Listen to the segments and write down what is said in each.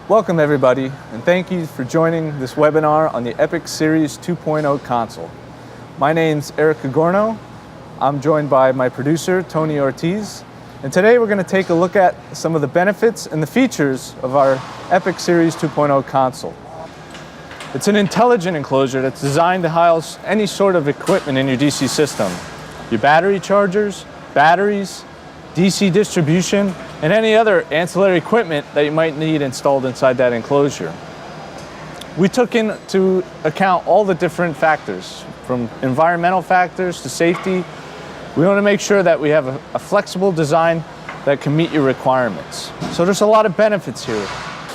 Welcome everybody, and thank you for joining this webinar on the EPIC Series 2.0 console. My name's Eric Agorno. I'm joined by my producer, Tony Ortiz, and today we're going to take a look at some of the benefits and the features of our EPIC Series 2.0 console. It's an intelligent enclosure that's designed to house any sort of equipment in your DC system. Your battery chargers, batteries, DC distribution, and any other ancillary equipment that you might need installed inside that enclosure. We took into account all the different factors, from environmental factors to safety. We want to make sure that we have a flexible design that can meet your requirements. So there's a lot of benefits here.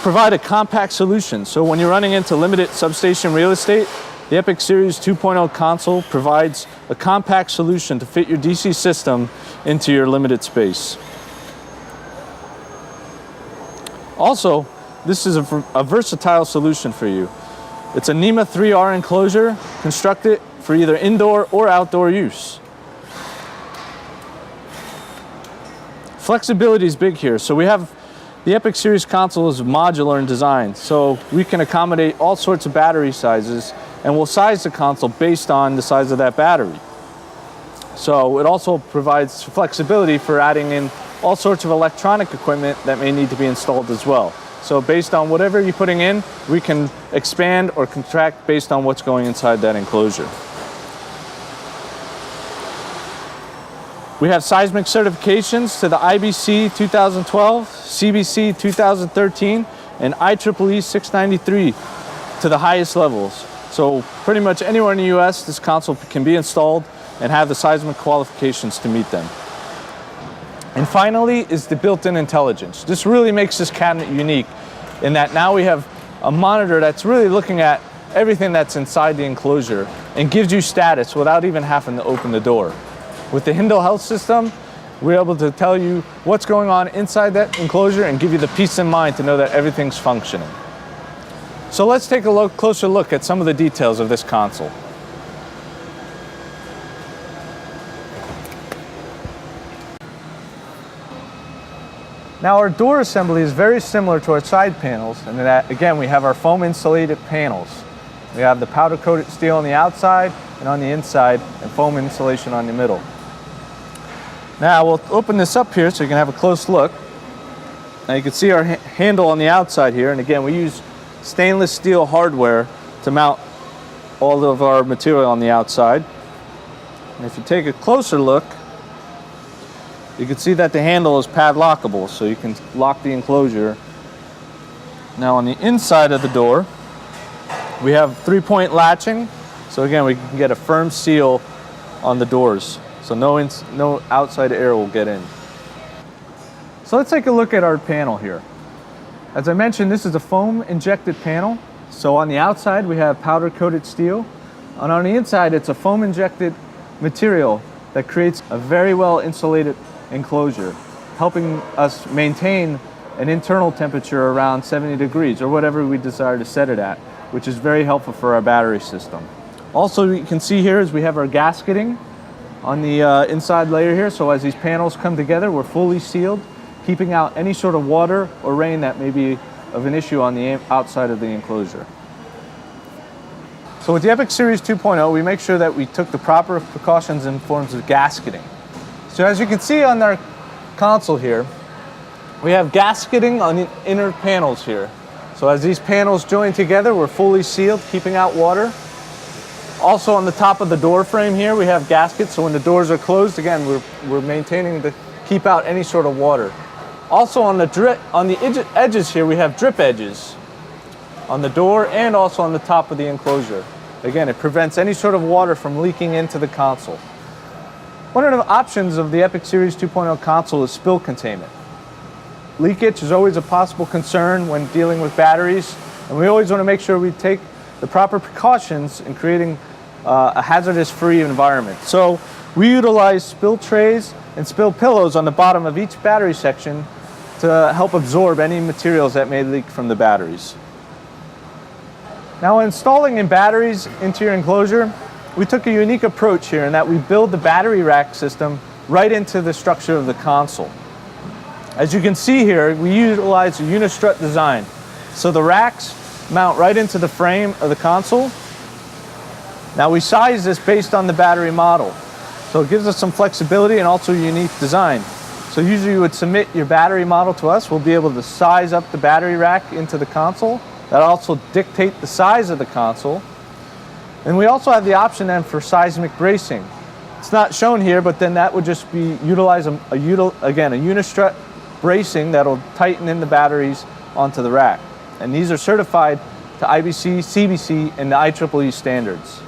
Provide a compact solution. So when you're running into limited substation real estate, the EPIC Series 2.0 console provides a compact solution to fit your DC system into your limited space. Also, this is a versatile solution for you. It's a NEMA 3R enclosure constructed for either indoor or outdoor use. Flexibility is big here. So we have the EPIC Series console is modular in design, so we can accommodate all sorts of battery sizes, and we'll size the console based on the size of that battery. So it also provides flexibility for adding in all sorts of electronic equipment that may need to be installed as well. So based on whatever you're putting in, we can expand or contract based on what's going inside that enclosure. We have seismic certifications to the IBC 2012, CBC 2013, and IEEE 693 to the highest levels. So pretty much anywhere in the US, this console can be installed and have the seismic qualifications to meet them. And finally is the built-in intelligence. This really makes this cabinet unique in that now we have a monitor that's really looking at everything that's inside the enclosure and gives you status without even having to open the door. With the Hindle Health system, we're able to tell you what's going on inside that enclosure and give you the peace of mind to know that everything's functioning. So let's take a closer look at some of the details of this console. Now our door assembly is very similar to our side panels, and that again we have our foam insulated panels. We have the powder coated steel on the outside and on the inside, and foam insulation on the middle. Now we'll open this up here so you can have a close look. Now you can see our handle on the outside here, and again we use stainless steel hardware to mount all of our material on the outside. And if you take a closer look, you can see that the handle is padlockable, so you can lock the enclosure. Now on the inside of the door, we have 3-point latching. So again, we can get a firm seal on the doors, so no outside air will get in. So let's take a look at our panel here. As I mentioned, this is a foam injected panel. So on the outside, we have powder coated steel. And on the inside, it's a foam injected material that creates a very well insulated enclosure, helping us maintain an internal temperature around 70 degrees or whatever we desire to set it at, which is very helpful for our battery system. Also, you can see here is we have our gasketing on the inside layer here. So as these panels come together, we're fully sealed, keeping out any sort of water or rain that may be of an issue on the outside of the enclosure. So with the EPIC Series 2.0, we make sure that we took the proper precautions in forms of gasketing. So as you can see on our console here, we have gasketing on the inner panels here. So as these panels join together, we're fully sealed, keeping out water. Also on the top of the door frame here, we have gaskets, so when the doors are closed, again, we're maintaining to keep out any sort of water. Also on the edges here, we have drip edges on the door and also on the top of the enclosure. Again, it prevents any sort of water from leaking into the console. One of the options of the EPIC Series 2.0 console is spill containment. Leakage is always a possible concern when dealing with batteries, and we always want to make sure we take the proper precautions in creating a hazardous-free environment. So we utilize spill trays and spill pillows on the bottom of each battery section to help absorb any materials that may leak from the batteries. Now, installing in batteries into your enclosure, we took a unique approach here in that we build the battery rack system right into the structure of the console. As you can see here, we utilize a unistrut design. So the racks mount right into the frame of the console. Now we size this based on the battery model. So it gives us some flexibility and also a unique design. So usually you would submit your battery model to us. We'll be able to size up the battery rack into the console. That also dictate the size of the console. And we also have the option then for seismic bracing. It's not shown here, but then that would just be utilize a unistrut bracing that'll tighten in the batteries onto the rack. And these are certified to IBC, CBC, and the IEEE standards.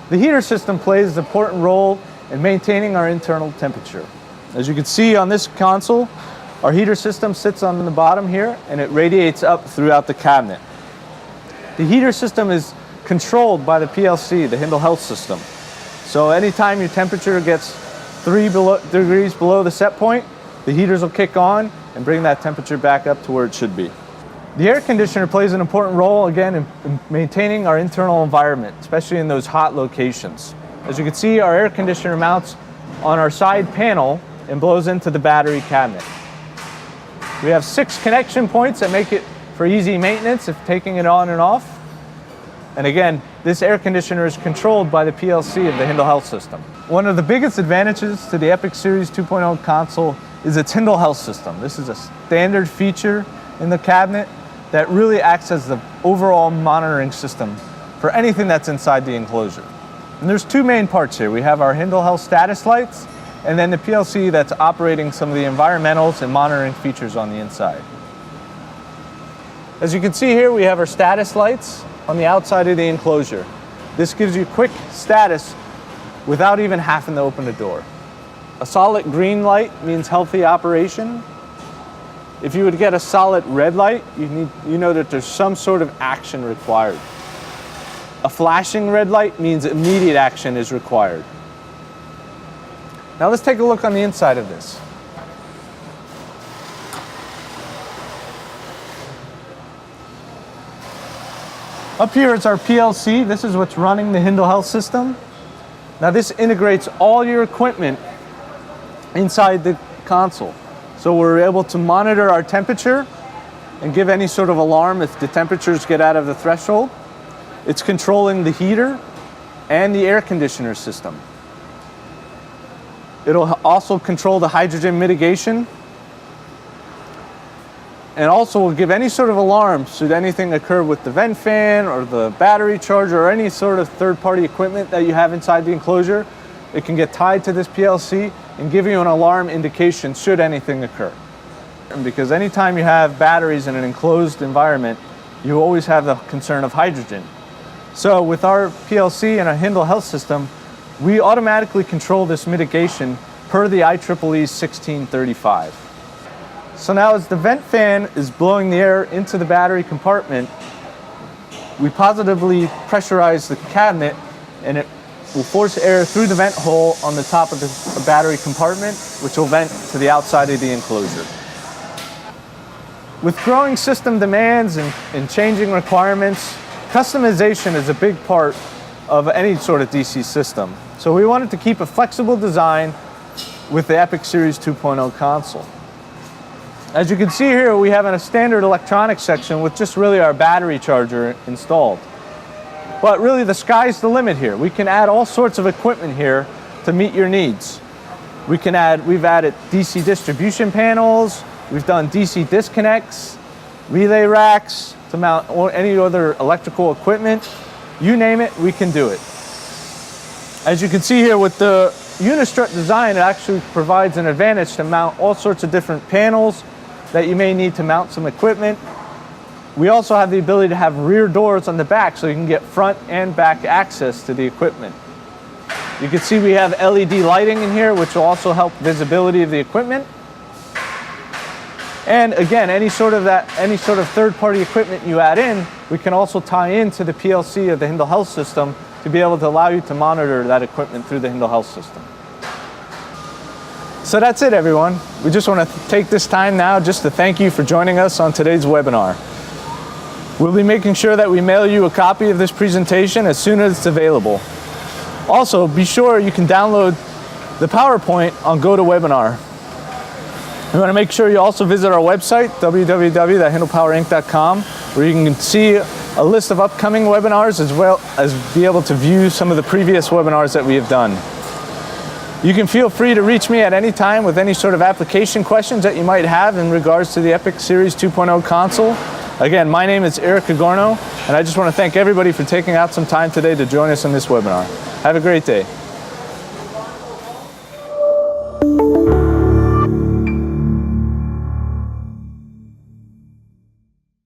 The heater system plays an important role in maintaining our internal temperature. As you can see on this console, our heater system sits on the bottom here and it radiates up throughout the cabinet. The heater system is controlled by the PLC, the Hindle Health System. So anytime your temperature gets 3 degrees below the set point, the heaters will kick on and bring that temperature back up to where it should be. The air conditioner plays an important role again in maintaining our internal environment, especially in those hot locations. As you can see, our air conditioner mounts on our side panel and blows into the battery cabinet. We have 6 connection points that make it for easy maintenance if taking it on and off. And again, this air conditioner is controlled by the PLC of the Hindle Health System. One of the biggest advantages to the Epic Series 2.0 console is its Hindle Health System. This is a standard feature in the cabinet that really acts as the overall monitoring system for anything that's inside the enclosure. And there's 2 main parts here. We have our Hindle Health status lights, and then the PLC that's operating some of the environmentals and monitoring features on the inside. As you can see here, we have our status lights on the outside of the enclosure. This gives you quick status without even having to open the door. A solid green light means healthy operation. If you would get a solid red light, you know that there's some sort of action required. A flashing red light means immediate action is required. Now let's take a look on the inside of this. Up here is our PLC. This is what's running the Hindle Health System. Now this integrates all your equipment inside the console. So we're able to monitor our temperature and give any sort of alarm if the temperatures get out of the threshold. It's controlling the heater and the air conditioner system. It'll also control the hydrogen mitigation, and also will give any sort of alarm should anything occur with the vent fan or the battery charger or any sort of third-party equipment that you have inside the enclosure. It can get tied to this PLC and give you an alarm indication should anything occur. And because anytime you have batteries in an enclosed environment, you always have the concern of hydrogen. So with our PLC and our Hindle Health System, we automatically control this mitigation per the IEEE 1635. So now as the vent fan is blowing the air into the battery compartment, we positively pressurize the cabinet and it will force air through the vent hole on the top of the battery compartment, which will vent to the outside of the enclosure. With growing system demands and changing requirements, customization is a big part of any sort of DC system. So we wanted to keep a flexible design with the Epic Series 2.0 console. As you can see here, we have a standard electronics section with just really our battery charger installed. But really the sky's the limit here. We can add all sorts of equipment here to meet your needs. We've added DC distribution panels, we've done DC disconnects, relay racks to mount any other electrical equipment. You name it, we can do it. As you can see here with the unistrut design, it actually provides an advantage to mount all sorts of different panels that you may need to mount some equipment. We also have the ability to have rear doors on the back so you can get front and back access to the equipment. You can see we have LED lighting in here, which will also help visibility of the equipment. And again, any sort of third-party equipment you add in, we can also tie into the PLC of the Hindle Health System to be able to allow you to monitor that equipment through the Hindle Health System. So that's it, everyone. We just want to take this time now just to thank you for joining us on today's webinar. We'll be making sure that we mail you a copy of this presentation as soon as it's available. Also, be sure you can download the PowerPoint on GoToWebinar. We want to make sure you also visit our website, www.HindlePowerInc.com, where you can see a list of upcoming webinars as well as be able to view some of the previous webinars that we have done. You can feel free to reach me at any time with any sort of application questions that you might have in regards to the Epic Series 2.0 console. Again, my name is Eric Agorno, and I just want to thank everybody for taking out some time today to join us in this webinar. Have a great day.